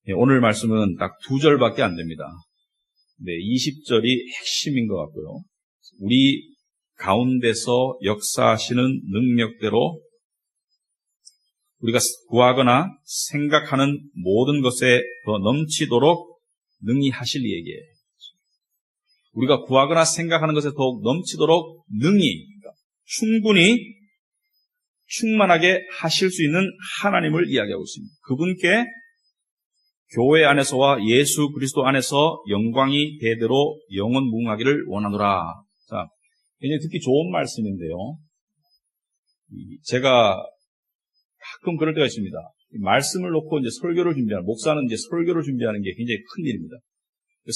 오늘 말씀은 딱 2절밖에 안 됩니다. 20절이 핵심인 것 같고요. 우리 가운데서 역사하시는 능력대로 우리가 구하거나 생각하는 모든 것에 더 넘치도록 능히 하실 이에게, 우리가 구하거나 생각하는 것에 더욱 넘치도록 능히, 충분히 충만하게 하실 수 있는 하나님을 이야기하고 있습니다. 그분께 교회 안에서와 예수 그리스도 안에서 영광이 대대로 영원 무궁하기를 원하노라. 자, 굉장히 듣기 좋은 말씀인데요. 제가 가끔 그럴 때가 있습니다. 말씀을 놓고 이제 설교를 준비하는, 목사는 이제 설교를 준비하는 게 굉장히 큰 일입니다.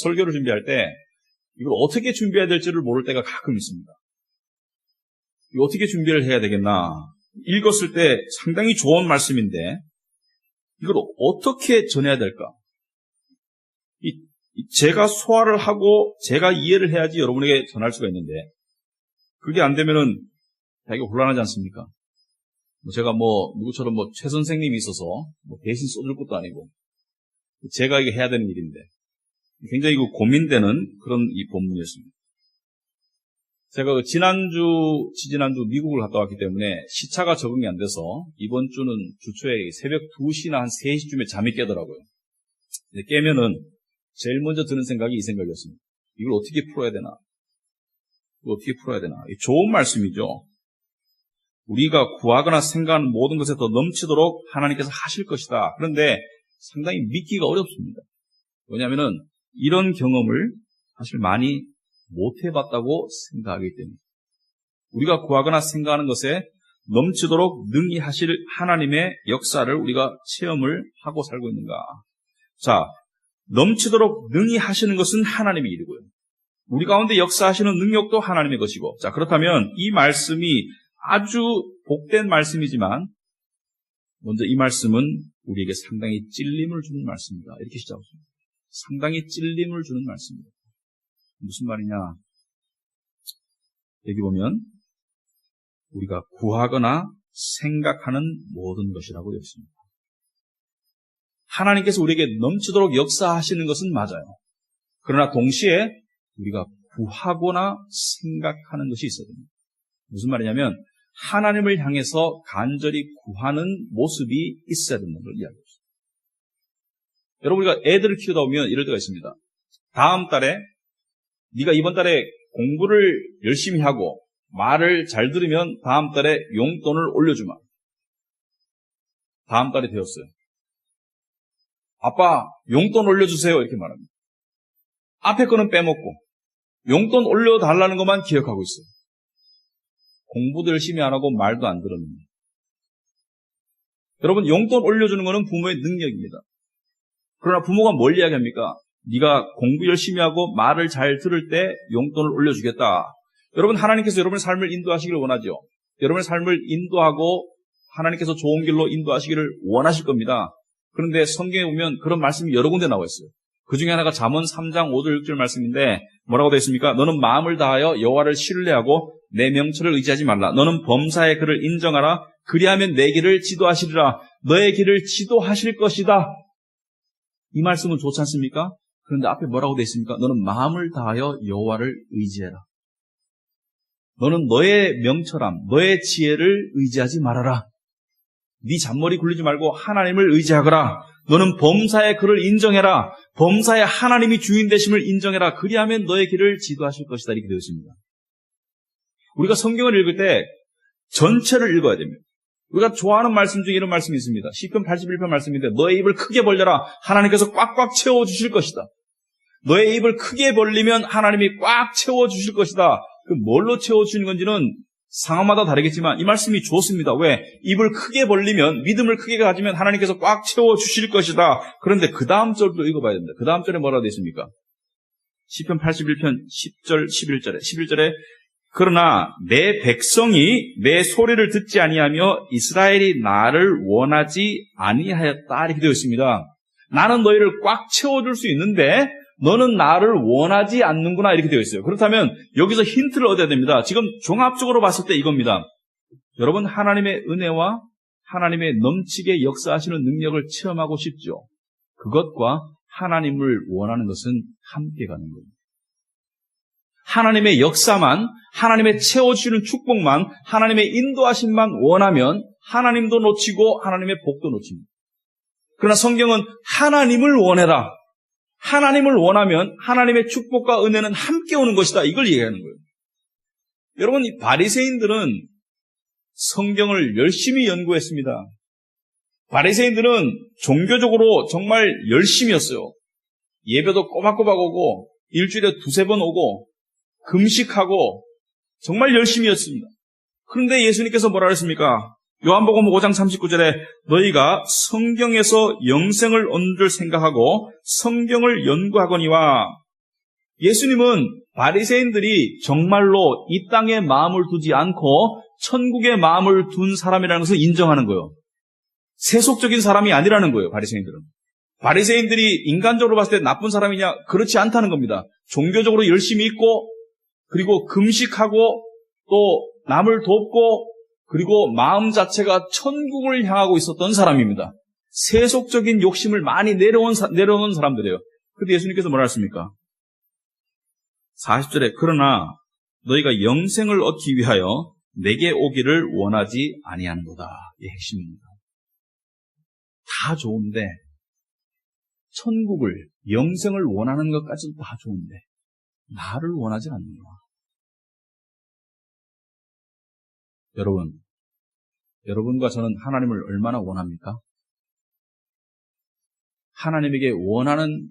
설교를 준비할 때 이걸 어떻게 준비해야 될지를 모를 때가 가끔 있습니다. 이거 어떻게 준비를 해야 되겠나? 읽었을 때 상당히 좋은 말씀인데 이걸 어떻게 전해야 될까? 제가 소화를 하고 제가 이해를 해야지 여러분에게 전할 수가 있는데 그게 안 되면은 되게 곤란하지 않습니까? 제가 누구처럼 최 선생님이 있어서 대신 써줄 것도 아니고 제가 이거 해야 되는 일인데 굉장히 고민되는 그런 이 본문이었습니다. 제가 지지난주 미국을 갔다 왔기 때문에 시차가 적응이 안 돼서 이번 주는 주초에 새벽 2시나 한 3시쯤에 잠이 깨더라고요. 근데 깨면은 제일 먼저 드는 생각이 이 생각이었습니다. 이걸 어떻게 풀어야 되나? 좋은 말씀이죠. 우리가 구하거나 생각하는 모든 것에 더 넘치도록 하나님께서 하실 것이다. 그런데 상당히 믿기가 어렵습니다. 왜냐하면은 이런 경험을 사실 많이 못 해봤다고 생각하기 때문에 우리가 구하거나 생각하는 것에 넘치도록 능히 하실 하나님의 역사를 우리가 체험을 하고 살고 있는가? 자, 넘치도록 능히 하시는 것은 하나님의 일이고요. 우리 가운데 역사하시는 능력도 하나님의 것이고, 자, 그렇다면 이 말씀이 아주 복된 말씀이지만 먼저 이 말씀은 우리에게 상당히 찔림을 주는 말씀입니다. 이렇게 시작합니다. 상당히 찔림을 주는 말씀입니다. 무슨 말이냐? 여기 보면 우리가 구하거나 생각하는 모든 것이라고 되어 있습니다. 하나님께서 우리에게 넘치도록 역사하시는 것은 맞아요. 그러나 동시에 우리가 구하거나 생각하는 것이 있어야 됩니다. 무슨 말이냐면 하나님을 향해서 간절히 구하는 모습이 있어야 된다는 걸 이야기합니다. 여러분, 우리가 애들을 키우다 보면 이럴 때가 있습니다. 다음 달에 네가 이번 달에 공부를 열심히 하고 말을 잘 들으면 다음 달에 용돈을 올려주마. 다음 달이 되었어요. 아빠, 용돈 올려주세요. 이렇게 말합니다. 앞에 거는 빼먹고 용돈 올려달라는 것만 기억하고 있어요. 공부도 열심히 안 하고 말도 안 들었는데. 여러분, 용돈 올려주는 것은 부모의 능력입니다. 그러나 부모가 뭘 이야기합니까? 네가 공부 열심히 하고 말을 잘 들을 때 용돈을 올려주겠다. 여러분, 하나님께서 여러분의 삶을 인도하시기를 원하죠. 여러분의 삶을 인도하고 하나님께서 좋은 길로 인도하시기를 원하실 겁니다. 그런데 성경에 보면 그런 말씀이 여러 군데 나와 있어요. 그 중에 하나가 잠언 3장 5절 6절 말씀인데 뭐라고 되어 있습니까? 너는 마음을 다하여 여호와를 신뢰하고 내 명철을 의지하지 말라. 너는 범사의 그를 인정하라. 그리하면 내 길을 지도하시리라. 너의 길을 지도하실 것이다. 이 말씀은 좋지 않습니까? 그런데 앞에 뭐라고 되어 있습니까? 너는 마음을 다하여 여호와를 의지해라. 너는 너의 명철함, 너의 지혜를 의지하지 말아라. 네 잔머리 굴리지 말고 하나님을 의지하거라. 너는 범사의 그를 인정해라. 범사의 하나님이 주인 되심을 인정해라. 그리하면 너의 길을 지도하실 것이다. 이렇게 되어 있습니다. 우리가 성경을 읽을 때 전체를 읽어야 됩니다. 우리가 좋아하는 말씀 중에 이런 말씀이 있습니다. 시편 81편 말씀인데 너의 입을 크게 벌려라. 하나님께서 꽉꽉 채워주실 것이다. 너의 입을 크게 벌리면 하나님이 꽉 채워주실 것이다. 그 뭘로 채워주시는 건지는 상황마다 다르겠지만 이 말씀이 좋습니다. 왜? 입을 크게 벌리면, 믿음을 크게 가지면 하나님께서 꽉 채워주실 것이다. 그런데 그 다음 절도 읽어봐야 됩니다. 그 다음 절에 뭐라고 되어 있습니까? 시편 81편 10절 11절에 그러나 내 백성이 내 소리를 듣지 아니하며 이스라엘이 나를 원하지 아니하였다. 이렇게 되어 있습니다. 나는 너희를 꽉 채워줄 수 있는데 너는 나를 원하지 않는구나. 이렇게 되어 있어요. 그렇다면 여기서 힌트를 얻어야 됩니다. 지금 종합적으로 봤을 때 이겁니다. 여러분, 하나님의 은혜와 하나님의 넘치게 역사하시는 능력을 체험하고 싶죠? 그것과 하나님을 원하는 것은 함께 가는 거예요. 하나님의 역사만, 하나님의 채워주시는 축복만, 하나님의 인도하심만 원하면 하나님도 놓치고 하나님의 복도 놓칩니다. 그러나 성경은 하나님을 원해라. 하나님을 원하면 하나님의 축복과 은혜는 함께 오는 것이다. 이걸 얘기하는 거예요. 여러분, 이 바리새인들은 성경을 열심히 연구했습니다. 바리새인들은 종교적으로 정말 열심이었어요. 예배도 꼬박꼬박 오고 일주일에 2-3번 오고 금식하고 정말 열심이었습니다. 그런데 예수님께서 뭐라 그랬습니까? 요한복음 5장 39절에 너희가 성경에서 영생을 얻는 줄 생각하고 성경을 연구하거니와, 예수님은 바리새인들이 정말로 이 땅에 마음을 두지 않고 천국에 마음을 둔 사람이라는 것을 인정하는 거예요. 세속적인 사람이 아니라는 거예요. 바리새인들은. 바리새인들이 인간적으로 봤을 때 나쁜 사람이냐? 그렇지 않다는 겁니다. 종교적으로 열심히 있고 그리고 금식하고 또 남을 돕고 그리고 마음 자체가 천국을 향하고 있었던 사람입니다. 세속적인 욕심을 많이 내려놓은 사람들이에요. 그런데 예수님께서 뭐라 했습니까? 40절에 그러나 너희가 영생을 얻기 위하여 내게 오기를 원하지 아니하는도다. 이게 핵심입니다. 다 좋은데 천국을, 영생을 원하는 것까지도 다 좋은데 나를 원하지 않는다. 여러분과 저는 하나님을 얼마나 원합니까? 하나님에게 원하는,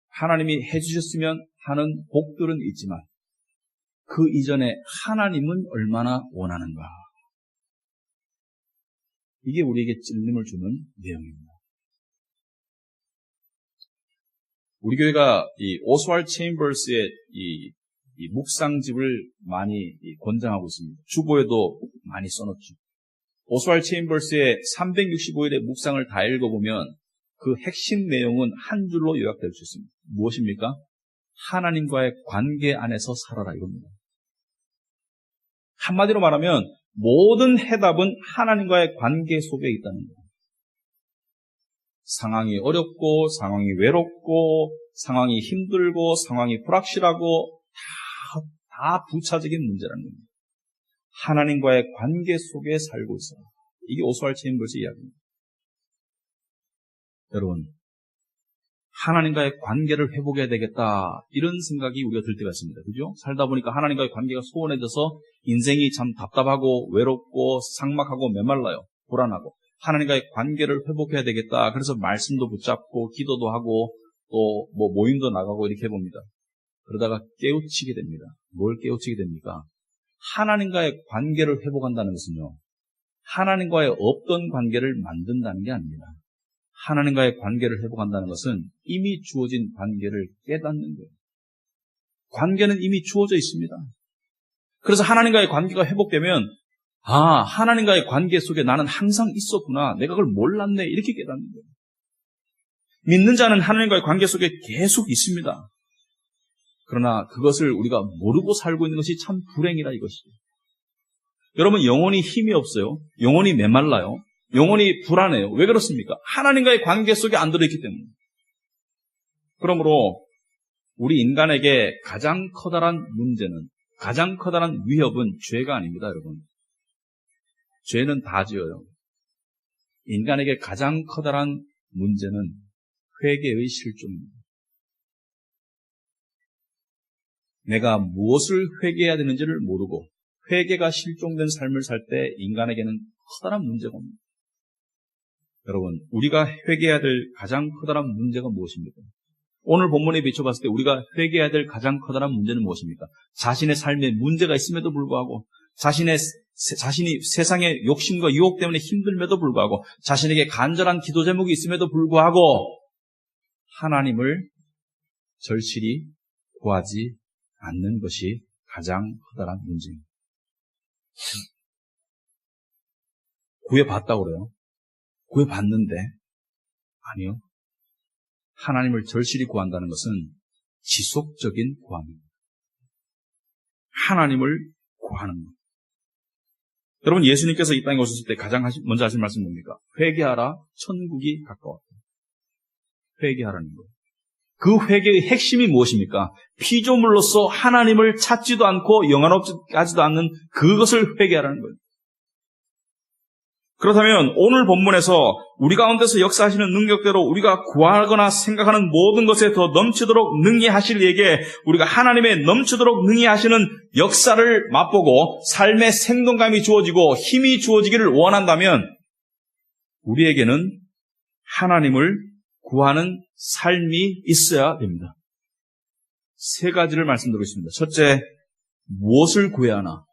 하나님이 해주셨으면 하는 복들은 있지만 그 이전에 하나님은 얼마나 원하는가? 이게 우리에게 찔림을 주는 내용입니다. 우리 교회가 이 오스왈드 체인버스의 이 묵상집을 많이 권장하고 있습니다. 주보에도 많이 써놓죠. 오스왈드 체인버스의 365일의 묵상을 다 읽어보면 그 핵심 내용은 한 줄로 요약될 수 있습니다. 무엇입니까? 하나님과의 관계 안에서 살아라, 이겁니다. 한마디로 말하면 모든 해답은 하나님과의 관계 속에 있다는 거예요. 상황이 어렵고 상황이 외롭고 상황이 힘들고 상황이 불확실하고 다 부차적인 문제라는 겁니다. 하나님과의 관계 속에 살고 있어요. 이게 오스왈드 체인버스의 이야기입니다. 여러분, 하나님과의 관계를 회복해야 되겠다, 이런 생각이 우리가 들 때가 있습니다. 그죠? 살다 보니까 하나님과의 관계가 소원해져서 인생이 참 답답하고 외롭고 삭막하고 메말라요. 불안하고. 하나님과의 관계를 회복해야 되겠다. 그래서 말씀도 붙잡고 기도도 하고 또 뭐 모임도 나가고 이렇게 해봅니다. 그러다가 깨우치게 됩니다. 뭘 깨우치게 됩니까? 하나님과의 관계를 회복한다는 것은요, 하나님과의 없던 관계를 만든다는 게 아닙니다. 하나님과의 관계를 회복한다는 것은 이미 주어진 관계를 깨닫는 거예요. 관계는 이미 주어져 있습니다. 그래서 하나님과의 관계가 회복되면 하나님과의 관계 속에 나는 항상 있었구나, 내가 그걸 몰랐네, 이렇게 깨닫는 거예요. 믿는 자는 하나님과의 관계 속에 계속 있습니다. 그러나 그것을 우리가 모르고 살고 있는 것이 참 불행이라, 이것이죠. 여러분, 영혼이 힘이 없어요. 영혼이 메말라요. 영혼이 불안해요. 왜 그렇습니까? 하나님과의 관계 속에 안 들어있기 때문에. 그러므로 우리 인간에게 가장 커다란 문제는, 가장 커다란 위협은 죄가 아닙니다, 여러분. 죄는 다 지어요. 인간에게 가장 커다란 문제는 회개의 실종입니다. 내가 무엇을 회개해야 되는지를 모르고 회개가 실종된 삶을 살 때 인간에게는 커다란 문제가 옵니다. 여러분, 우리가 회개해야 될 가장 커다란 문제가 무엇입니까? 오늘 본문에 비춰봤을 때 우리가 회개해야 될 가장 커다란 문제는 무엇입니까? 자신의 삶에 문제가 있음에도 불구하고, 자신이 세상의 욕심과 유혹 때문에 힘들면도 불구하고, 자신에게 간절한 기도 제목이 있음에도 불구하고 하나님을 절실히 구하지 않는 것이 가장 커다란 문제입니다. 구해봤다고 그래요. 구해봤는데 아니요. 하나님을 절실히 구한다는 것은 지속적인 구함입니다. 하나님을 구하는 것. 여러분, 예수님께서 이 땅에 오셨을 때 가장 먼저 하신 말씀은 뭡니까? 회개하라, 천국이 가까웠다. 회개하라는 거예요. 그 회개의 핵심이 무엇입니까? 피조물로서 하나님을 찾지도 않고 영원하지도 않는 그것을 회개하라는 거예요. 그렇다면 오늘 본문에서 우리 가운데서 역사하시는 능력대로 우리가 구하거나 생각하는 모든 것에 더 넘치도록 능히 하실 이에게 우리가 하나님의 넘치도록 능히 하시는 역사를 맛보고 삶의 생동감이 주어지고 힘이 주어지기를 원한다면 우리에게는 하나님을 구하는 삶이 있어야 됩니다. 세 가지를 말씀드리겠습니다. 첫째, 무엇을 구해야 하나?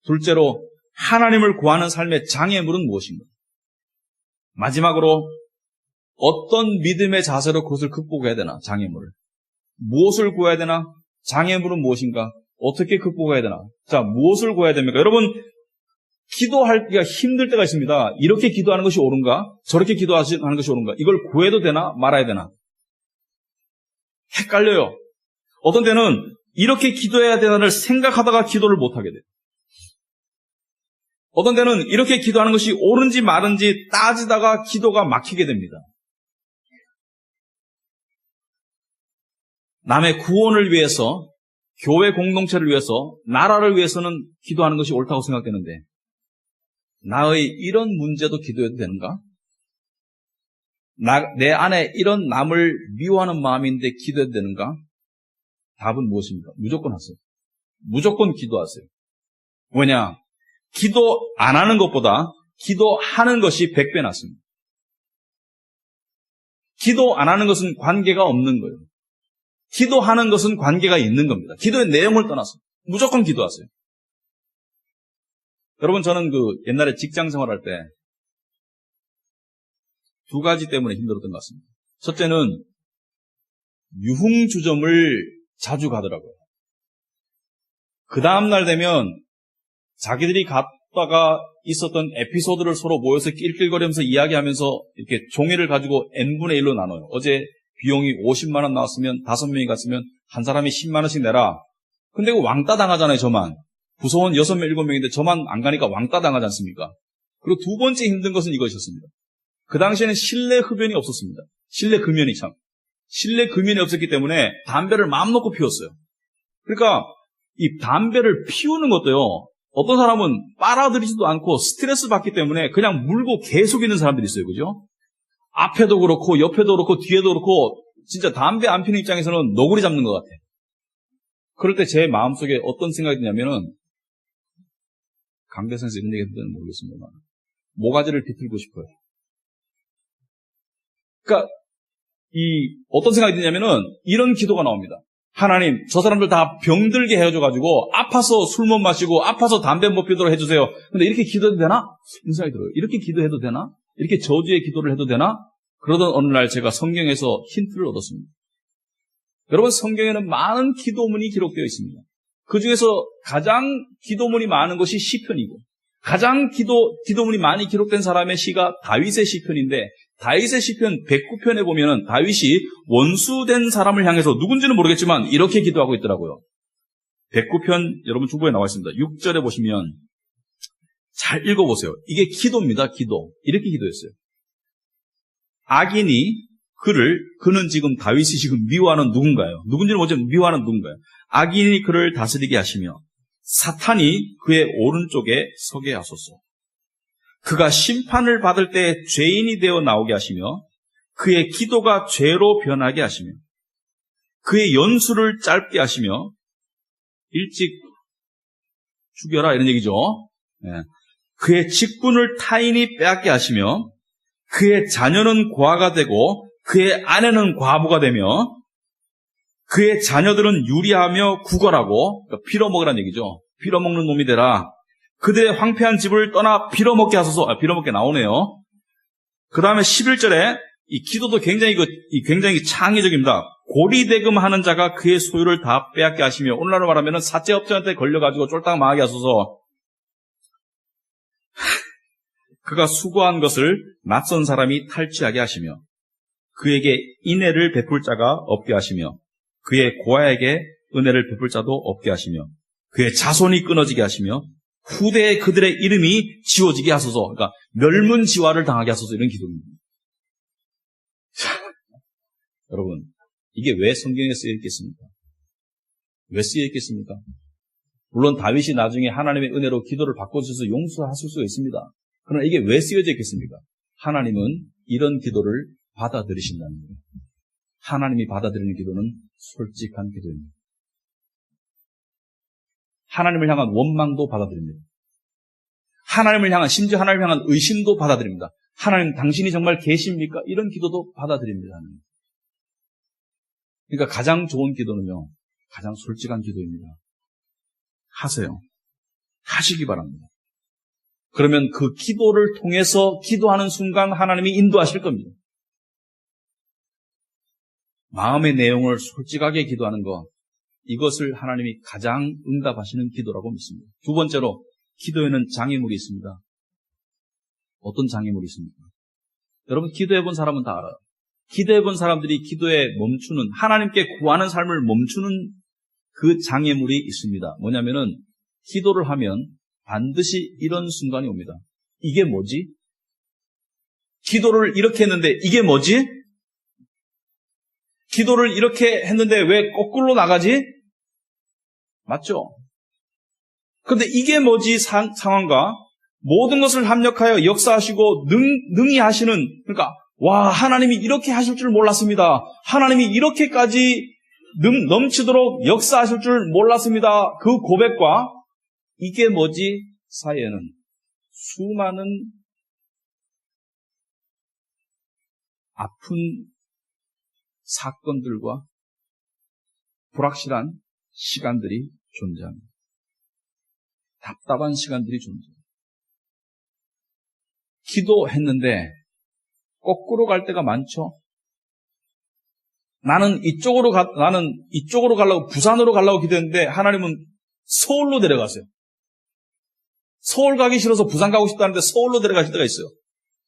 둘째로, 하나님을 구하는 삶의 장애물은 무엇인가? 마지막으로, 어떤 믿음의 자세로 그것을 극복해야 되나? 장애물을. 무엇을 구해야 되나? 장애물은 무엇인가? 어떻게 극복해야 되나? 자, 무엇을 구해야 됩니까? 여러분, 기도하기가 힘들 때가 있습니다. 이렇게 기도하는 것이 옳은가? 저렇게 기도하는 것이 옳은가? 이걸 구해도 되나? 말아야 되나? 헷갈려요. 어떤 때는 이렇게 기도해야 되나를 생각하다가 기도를 못하게 돼요. 어떤 때는 이렇게 기도하는 것이 옳은지 말은지 따지다가 기도가 막히게 됩니다. 남의 구원을 위해서, 교회 공동체를 위해서, 나라를 위해서는 기도하는 것이 옳다고 생각되는데 나의 이런 문제도 기도해도 되는가? 내 안에 이런 남을 미워하는 마음인데 기도해도 되는가? 답은 무엇입니까? 무조건 하세요. 무조건 기도하세요. 왜냐? 기도 안 하는 것보다 기도하는 것이 100배 낫습니다. 기도 안 하는 것은 관계가 없는 거예요. 기도하는 것은 관계가 있는 겁니다. 기도의 내용을 떠나서 무조건 기도하세요. 여러분, 저는 옛날에 직장 생활할 때 두 가지 때문에 힘들었던 것 같습니다. 첫째는 유흥주점을 자주 가더라고요. 그 다음날 되면 자기들이 갔다가 있었던 에피소드를 서로 모여서 낄낄거리면서 이야기하면서 이렇게 종이를 가지고 n분의 1로 나눠요. 어제 비용이 50만 원 나왔으면 5명이 갔으면 한 사람이 10만 원씩 내라. 근데 이거 왕따 당하잖아요, 저만. 부서원 6명, 7명인데 저만 안 가니까 왕따 당하지 않습니까? 그리고 두 번째 힘든 것은 이것이었습니다. 그 당시에는 실내 흡연이 없었습니다. 실내 금연이 참. 실내 금연이 없었기 때문에 담배를 마음 놓고 피웠어요. 그러니까 이 담배를 피우는 것도요, 어떤 사람은 빨아들이지도 않고 스트레스 받기 때문에 그냥 물고 계속 있는 사람들이 있어요. 그죠? 앞에도 그렇고 옆에도 그렇고 뒤에도 그렇고 진짜 담배 안 피는 입장에서는 너구리 잡는 것 같아. 그럴 때 제 마음속에 어떤 생각이 드냐면은 강대선에서 이런 얘기 했는지는 모르겠습니다. 모가지를 비틀고 싶어요. 그러니까 어떤 생각이 드냐면은 이런 기도가 나옵니다. 하나님, 저 사람들 다 병들게 해줘가지고 아파서 술 못 마시고 아파서 담배 못 피도록 해주세요. 근데 이렇게 기도해도 되나? 이런 생각이 들어요. 이렇게 기도해도 되나? 이렇게 저주의 기도를 해도 되나? 그러던 어느 날 제가 성경에서 힌트를 얻었습니다. 여러분, 성경에는 많은 기도문이 기록되어 있습니다. 그 중에서 가장 기도문이 많은 것이 시편이고 가장 기도문이 많이 기록된 사람의 시가 다윗의 시편인데 다윗의 시편 109편에 보면은 다윗이 원수된 사람을 향해서 누군지는 모르겠지만 이렇게 기도하고 있더라고요. 109편 여러분 중보에 나와 있습니다. 6절에 보시면 잘 읽어보세요. 이게 기도입니다. 기도. 이렇게 기도했어요. 악인이 그는 지금 다윗이 지금 미워하는 누군가요? 누군지는 모르지만 미워하는 누군가요? 악인이 그를 다스리게 하시며 사탄이 그의 오른쪽에 서게 하소서. 그가 심판을 받을 때 죄인이 되어 나오게 하시며 그의 기도가 죄로 변하게 하시며 그의 연수를 짧게 하시며 일찍 죽여라 이런 얘기죠. 네. 그의 직분을 타인이 빼앗게 하시며 그의 자녀는 고아가 되고 그의 아내는 과부가 되며 그의 자녀들은 유리하며 구걸하고 그러니까 빌어먹으라는 얘기죠. 빌어먹는 놈이 되라. 그들의 황폐한 집을 떠나 빌어먹게 하소서. 빌어먹게 나오네요. 그 다음에 11절에 이 기도도 굉장히 창의적입니다. 고리대금 하는 자가 그의 소유를 다 빼앗게 하시며 오늘날로 말하면 사채업자한테 걸려가지고 쫄딱 망하게 하소서. 그가 수고한 것을 낯선 사람이 탈취하게 하시며 그에게 인애를 베풀 자가 없게 하시며 그의 고아에게 은혜를 베풀 자도 없게 하시며 그의 자손이 끊어지게 하시며 후대에 그들의 이름이 지워지게 하소서. 그러니까 멸문지화를 당하게 하소서. 이런 기도입니다. 여러분, 이게 왜 성경에 쓰여 있겠습니까? 왜 쓰여 있겠습니까? 물론 다윗이 나중에 하나님의 은혜로 기도를 바꿔주셔서 용서하실 수가 있습니다. 그러나 이게 왜 쓰여져 있겠습니까? 하나님은 이런 기도를 받아들이신다는 거예요. 하나님이 받아들이는 기도는 솔직한 기도입니다. 하나님을 향한 원망도 받아들입니다. 하나님을 향한, 심지어 하나님을 향한 의심도 받아들입니다. 하나님, 당신이 정말 계십니까? 이런 기도도 받아들입니다. 하나님. 그러니까 가장 좋은 기도는요, 가장 솔직한 기도입니다. 하세요. 하시기 바랍니다. 그러면 그 기도를 통해서 기도하는 순간 하나님이 인도하실 겁니다. 마음의 내용을 솔직하게 기도하는 것, 이것을 하나님이 가장 응답하시는 기도라고 믿습니다. 두 번째로, 기도에는 장애물이 있습니다. 어떤 장애물이 있습니까? 여러분, 기도해본 사람은 다 알아요. 기도해본 사람들이 기도에 멈추는, 하나님께 구하는 삶을 멈추는 그 장애물이 있습니다. 뭐냐면은, 기도를 하면 반드시 이런 순간이 옵니다. 이게 뭐지? 기도를 이렇게 했는데 이게 뭐지? 기도를 이렇게 했는데 왜 거꾸로 나가지? 맞죠? 그런데 이게 뭐지 상황과 모든 것을 합력하여 역사하시고 능히 하시는, 그러니까 와, 하나님이 이렇게 하실 줄 몰랐습니다. 하나님이 이렇게까지 넘치도록 역사하실 줄 몰랐습니다. 그 고백과 이게 뭐지 사이에는 수많은 아픈 사건들과 불확실한 시간들이 존재합니다. 답답한 시간들이 존재합니다. 기도했는데 거꾸로 갈 때가 많죠. 나는 이쪽으로 가려고, 부산으로 가려고 기도했는데 하나님은 서울로 데려가세요. 서울 가기 싫어서 부산 가고 싶다는데 서울로 데려가실 때가 있어요.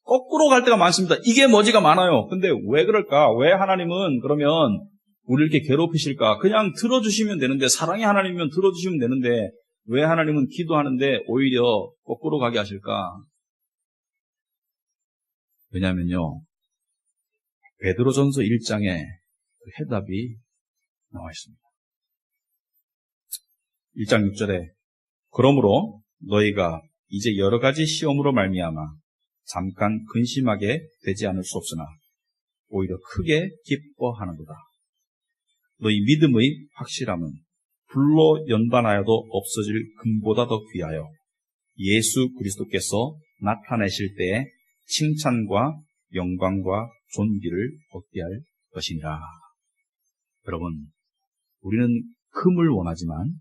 거꾸로 갈 때가 많습니다. 이게 뭐지가 많아요. 근데 왜 그럴까? 왜 하나님은 그러면 우리를 이렇게 괴롭히실까? 그냥 들어주시면 되는데, 사랑의 하나님이면 들어주시면 되는데 왜 하나님은 기도하는데 오히려 거꾸로 가게 하실까? 왜냐면요, 베드로전서 1장에 그 해답이 나와 있습니다. 1장 6절에 그러므로 너희가 이제 여러 가지 시험으로 말미암아 잠깐 근심하게 되지 않을 수 없으나 오히려 크게 기뻐하는도다. 너희 믿음의 확실함은 불로 연단하여도 없어질 금보다 더 귀하여 예수 그리스도께서 나타내실 때에 칭찬과 영광과 존귀를 얻게 할 것이니라. 여러분, 우리는 금을 원하지만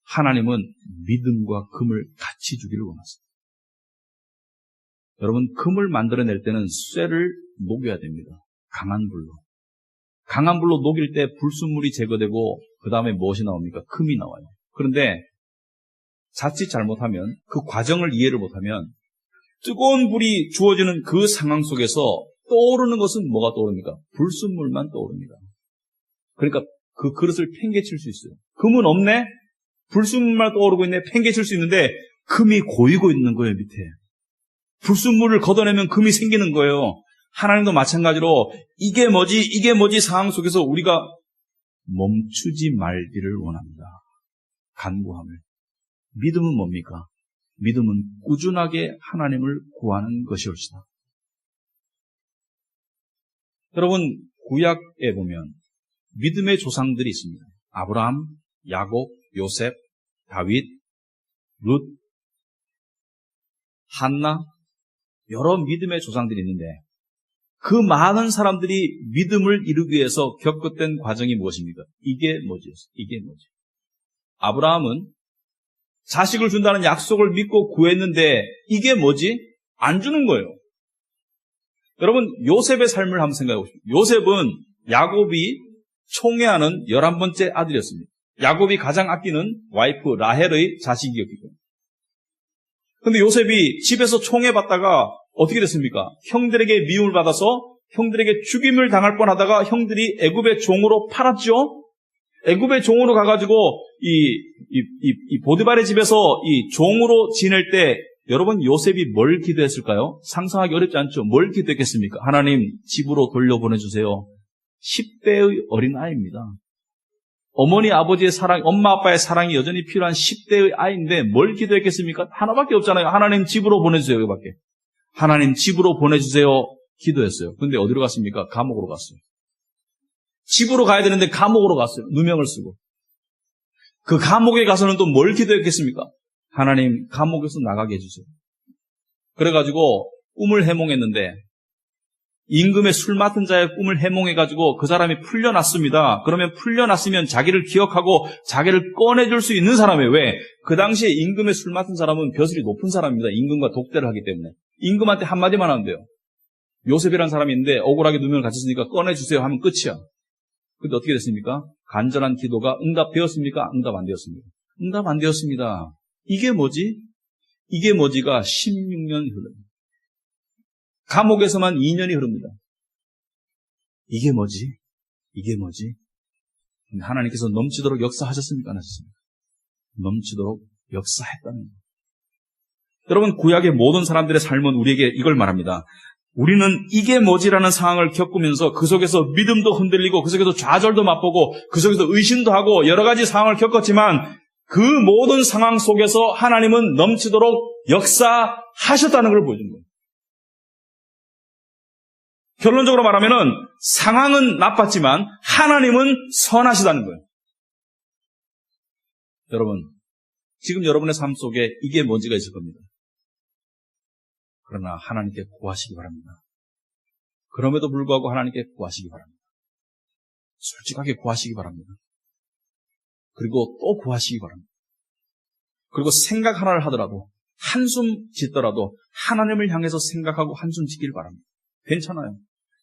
하나님은 믿음과 금을 같이 주기를 원하십니다. 여러분, 금을 만들어낼 때는 쇠를 녹여야 됩니다. 강한 불로. 강한 불로 녹일 때 불순물이 제거되고 그 다음에 무엇이 나옵니까? 금이 나와요. 그런데 자칫 잘못하면, 그 과정을 이해를 못하면 뜨거운 불이 주어지는 그 상황 속에서 떠오르는 것은 뭐가 떠오릅니까? 불순물만 떠오릅니다. 그러니까 그 그릇을 팽개칠 수 있어요. 금은 없네? 불순물만 떠오르고 있네? 팽개칠 수 있는데 금이 고이고 있는 거예요, 밑에. 불순물을 걷어내면 금이 생기는 거예요. 하나님도 마찬가지로 이게 뭐지 상황 속에서 우리가 멈추지 말기를 원합니다. 간구함을. 믿음은 뭡니까? 믿음은 꾸준하게 하나님을 구하는 것이옵시다. 여러분, 구약에 보면 믿음의 조상들이 있습니다. 아브라함, 야곱, 요셉, 다윗, 룻, 한나, 여러 믿음의 조상들이 있는데 그 많은 사람들이 믿음을 이루기 위해서 겪었던 과정이 무엇입니까? 이게 뭐지? 아브라함은 자식을 준다는 약속을 믿고 구했는데 이게 뭐지? 안 주는 거예요. 여러분, 요셉의 삶을 한번 생각해 보십시오. 요셉은 야곱이 총애하는 11번째 아들이었습니다. 야곱이 가장 아끼는 와이프 라헬의 자식이었기 때문에. 근데 요셉이 집에서 총애받다가 어떻게 됐습니까? 형들에게 미움을 받아서 형들에게 죽임을 당할 뻔하다가 형들이 애굽의 종으로 팔았죠? 애굽의 종으로 가가지고 이 보디발의 집에서 이 종으로 지낼 때 여러분, 요셉이 뭘 기도했을까요? 상상하기 어렵지 않죠? 뭘 기도했겠습니까? 하나님, 집으로 돌려보내주세요. 10대의 어린아이입니다. 어머니, 아버지의 사랑, 엄마, 아빠의 사랑이 여전히 필요한 10대의 아이인데 뭘 기도했겠습니까? 하나밖에 없잖아요. 하나님 집으로 보내주세요. 이거밖에. 하나님 집으로 보내주세요. 기도했어요. 근데 어디로 갔습니까? 감옥으로 갔어요. 집으로 가야 되는데 감옥으로 갔어요. 누명을 쓰고. 그 감옥에 가서는 또 뭘 기도했겠습니까? 하나님 감옥에서 나가게 해주세요. 그래가지고 꿈을 해몽했는데 임금의 술 맡은 자의 꿈을 해몽해가지고 그 사람이 풀려났습니다. 그러면 풀려났으면 자기를 기억하고 자기를 꺼내줄 수 있는 사람이에요. 왜? 그 당시에 임금의 술 맡은 사람은 벼슬이 높은 사람입니다. 임금과 독대를 하기 때문에. 임금한테 한마디만 하면 돼요. 요셉이라는 사람이 있는데 억울하게 누명을 갖췄으니까 꺼내주세요 하면 끝이야. 근데 어떻게 됐습니까? 간절한 기도가 응답되었습니까? 응답 안 되었습니까? 응답 안 되었습니다. 이게 뭐지? 이게 뭐지가 16년이 흘러요. 감옥에서만 2년이 흐릅니다. 이게 뭐지? 이게 뭐지? 하나님께서 넘치도록 역사하셨습니까? 안 하셨습니까? 넘치도록 역사했다는 거예요. 여러분, 구약의 모든 사람들의 삶은 우리에게 이걸 말합니다. 우리는 이게 뭐지라는 상황을 겪으면서 그 속에서 믿음도 흔들리고 그 속에서 좌절도 맛보고 그 속에서 의심도 하고 여러 가지 상황을 겪었지만 그 모든 상황 속에서 하나님은 넘치도록 역사하셨다는 걸 보여준 거예요. 결론적으로 말하면은 상황은 나빴지만 하나님은 선하시다는 거예요. 여러분, 지금 여러분의 삶 속에 이게 뭔지가 있을 겁니다. 그러나 하나님께 구하시기 바랍니다. 그럼에도 불구하고 하나님께 구하시기 바랍니다. 솔직하게 구하시기 바랍니다. 그리고 또 구하시기 바랍니다. 그리고 생각 하나를 하더라도 한숨 짓더라도 하나님을 향해서 생각하고 한숨 짓길 바랍니다. 괜찮아요.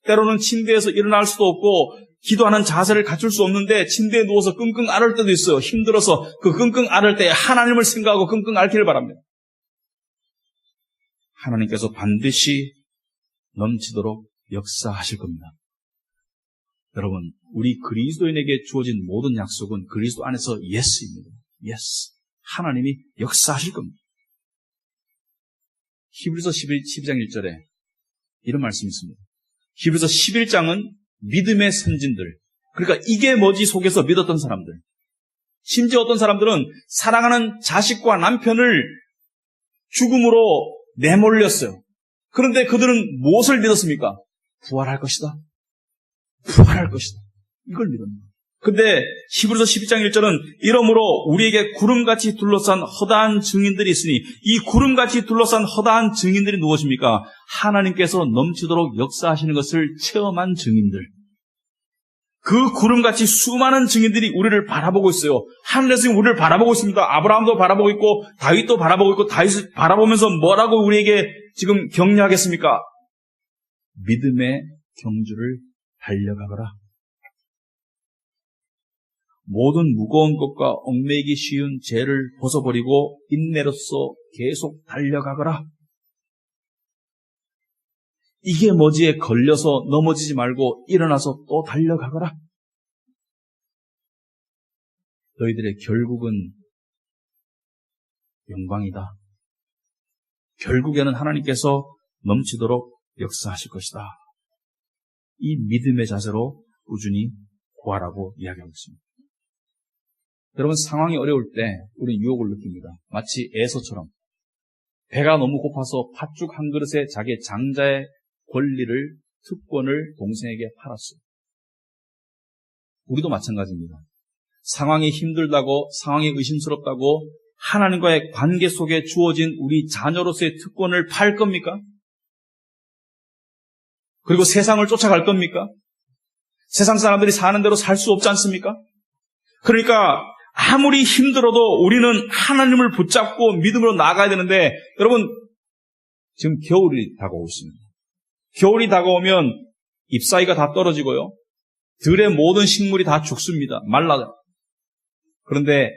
때로는 침대에서 일어날 수도 없고 기도하는 자세를 갖출 수 없는데 침대에 누워서 끙끙 앓을 때도 있어요. 힘들어서 그 끙끙 앓을 때 하나님을 생각하고 끙끙 앓기를 바랍니다. 하나님께서 반드시 넘치도록 역사하실 겁니다. 여러분, 우리 그리스도인에게 주어진 모든 약속은 그리스도 안에서 예스입니다. 예스. 하나님이 역사하실 겁니다. 히브리서 12장 1절에 이런 말씀이 있습니다. 히브리서 11장은 믿음의 선진들, 그러니까 이게 뭐지 속에서 믿었던 사람들, 심지어 어떤 사람들은 사랑하는 자식과 남편을 죽음으로 내몰렸어요. 그런데 그들은 무엇을 믿었습니까? 부활할 것이다. 부활할 것이다. 이걸 믿었습니다. 근데 히브리서 12장 1절은 이러므로 우리에게 구름같이 둘러싼 허다한 증인들이 있으니 이 구름같이 둘러싼 허다한 증인들이 무엇입니까? 하나님께서 넘치도록 역사하시는 것을 체험한 증인들. 그 구름같이 수많은 증인들이 우리를 바라보고 있어요. 하늘에서 지금 우리를 바라보고 있습니다. 아브라함도 바라보고 있고 다윗도 바라보고 있고 다윗을 바라보면서 뭐라고 우리에게 지금 격려하겠습니까? 믿음의 경주를 달려가거라. 모든 무거운 것과 얽매이기 쉬운 죄를 벗어버리고 인내로서 계속 달려가거라. 이게 뭐지에 걸려서 넘어지지 말고 일어나서 또 달려가거라. 너희들의 결국은 영광이다. 결국에는 하나님께서 넘치도록 역사하실 것이다. 이 믿음의 자세로 꾸준히 구하라고 이야기하고 있습니다. 여러분, 상황이 어려울 때 우리는 유혹을 느낍니다. 마치 에서처럼 배가 너무 고파서 팥죽 한 그릇에 자기의 장자의 권리를, 특권을 동생에게 팔았어요. 우리도 마찬가지입니다. 상황이 힘들다고, 상황이 의심스럽다고 하나님과의 관계 속에 주어진 우리 자녀로서의 특권을 팔 겁니까? 그리고 세상을 쫓아갈 겁니까? 세상 사람들이 사는 대로 살 수 없지 않습니까? 그러니까 아무리 힘들어도 우리는 하나님을 붙잡고 믿음으로 나아가야 되는데, 여러분, 지금 겨울이 다가오고 있습니다. 겨울이 다가오면 잎사귀가 다 떨어지고요. 들의 모든 식물이 다 죽습니다. 말라요. 그런데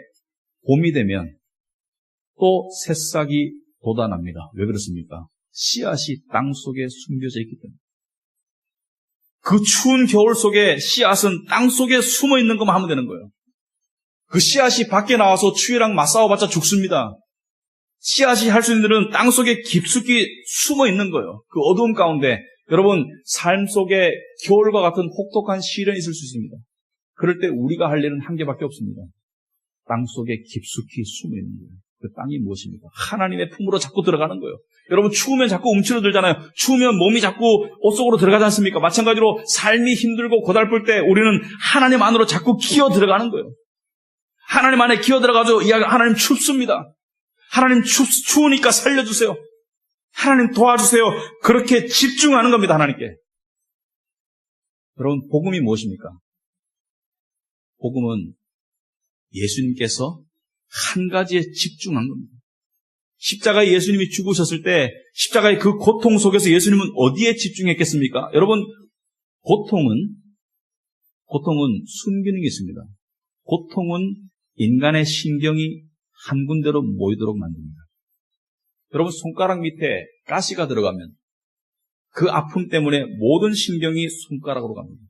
봄이 되면 또 새싹이 돋아납니다. 왜 그렇습니까? 씨앗이 땅 속에 숨겨져 있기 때문에. 그 추운 겨울 속에 씨앗은 땅 속에 숨어 있는 것만 하면 되는 거예요. 그 씨앗이 밖에 나와서 추위랑 맞싸워봤자 죽습니다. 씨앗이 할 수 있는 일은 땅 속에 깊숙이 숨어 있는 거예요. 그 어두움 가운데. 여러분, 삶 속에 겨울과 같은 혹독한 시련이 있을 수 있습니다. 그럴 때 우리가 할 일은 한 개밖에 없습니다. 땅 속에 깊숙이 숨어 있는 거예요. 그 땅이 무엇입니까? 하나님의 품으로 자꾸 들어가는 거예요. 여러분, 추우면 자꾸 움츠러들잖아요. 추우면 몸이 자꾸 옷 속으로 들어가지 않습니까? 마찬가지로 삶이 힘들고 고달플 때 우리는 하나님 안으로 자꾸 기어 들어가는 거예요. 하나님 안에 기어 들어가서 하나님 춥습니다. 하나님 추우니까 살려주세요. 하나님 도와주세요. 그렇게 집중하는 겁니다, 하나님께. 여러분, 복음이 무엇입니까? 복음은 예수님께서 한 가지에 집중한 겁니다. 십자가에 예수님이 죽으셨을 때 십자가의 그 고통 속에서 예수님은 어디에 집중했겠습니까? 여러분, 고통은 순기능이 있습니다. 고통은 인간의 신경이 한 군데로 모이도록 만듭니다. 여러분, 손가락 밑에 가시가 들어가면 그 아픔 때문에 모든 신경이 손가락으로 갑니다.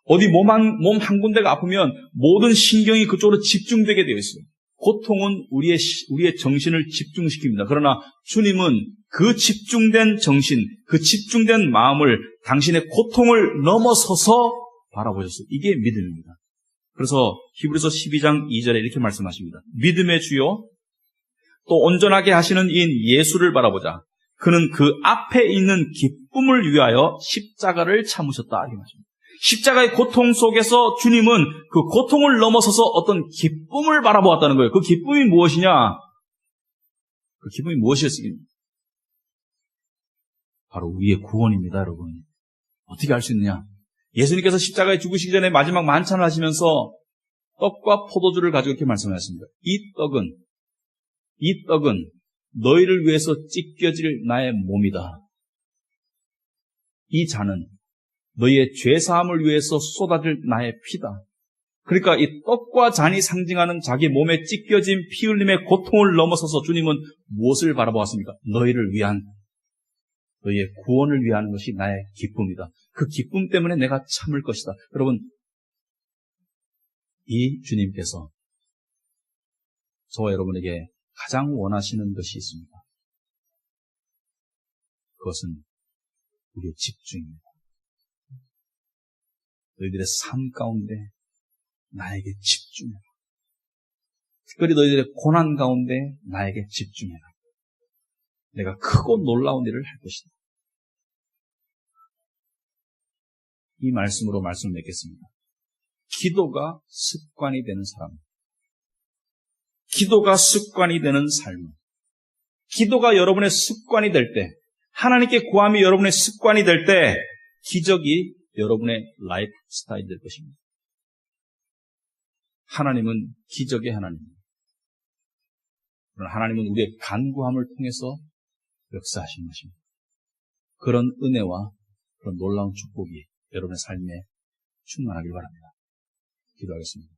어디 몸 한 군데가 아프면 모든 신경이 그쪽으로 집중되게 되어 있어요. 고통은 우리의 정신을 집중시킵니다. 그러나 주님은 그 집중된 정신, 그 집중된 마음을 당신의 고통을 넘어서서 바라보셨어요. 이게 믿음입니다. 그래서 히브리서 12장 2절에 이렇게 말씀하십니다. 믿음의 주요 또 온전하게 하시는 이인 예수를 바라보자. 그는 그 앞에 있는 기쁨을 위하여 십자가를 참으셨다. 이렇게 말씀합니다. 십자가의 고통 속에서 주님은 그 고통을 넘어서서 어떤 기쁨을 바라보았다는 거예요. 그 기쁨이 무엇이냐? 그 기쁨이 무엇이었습니까? 바로 우리의 구원입니다, 여러분. 어떻게 알 수 있느냐? 예수님께서 십자가에 죽으시기 전에 마지막 만찬을 하시면서 떡과 포도주를 가지고 이렇게 말씀하셨습니다. 이 떡은 너희를 위해서 찢겨질 나의 몸이다. 이 잔은 너희의 죄사함을 위해서 쏟아질 나의 피다. 그러니까 이 떡과 잔이 상징하는 자기 몸에 찢겨진 피 흘림의 고통을 넘어서서 주님은 무엇을 바라보았습니까? 너희를 위한, 너희의 구원을 위한 것이 나의 기쁨이다. 그 기쁨 때문에 내가 참을 것이다. 여러분, 이 주님께서 저와 여러분에게 가장 원하시는 것이 있습니다. 그것은 우리의 집중입니다. 너희들의 삶 가운데 나에게 집중해라. 특별히 너희들의 고난 가운데 나에게 집중해라. 내가 크고 놀라운 일을 할 것이다. 이 말씀으로 말씀을 맺겠습니다. 기도가 습관이 되는 사람, 기도가 습관이 되는 삶, 기도가 여러분의 습관이 될 때, 하나님께 구함이 여러분의 습관이 될 때 기적이 여러분의 라이프 스타일이 될 것입니다. 하나님은 기적의 하나님입니다. 그러나 하나님은 우리의 간구함을 통해서 역사하시는 것입니다. 그런 은혜와 그런 놀라운 축복이 여러분의 삶에 충만하길 바랍니다. 기도하겠습니다.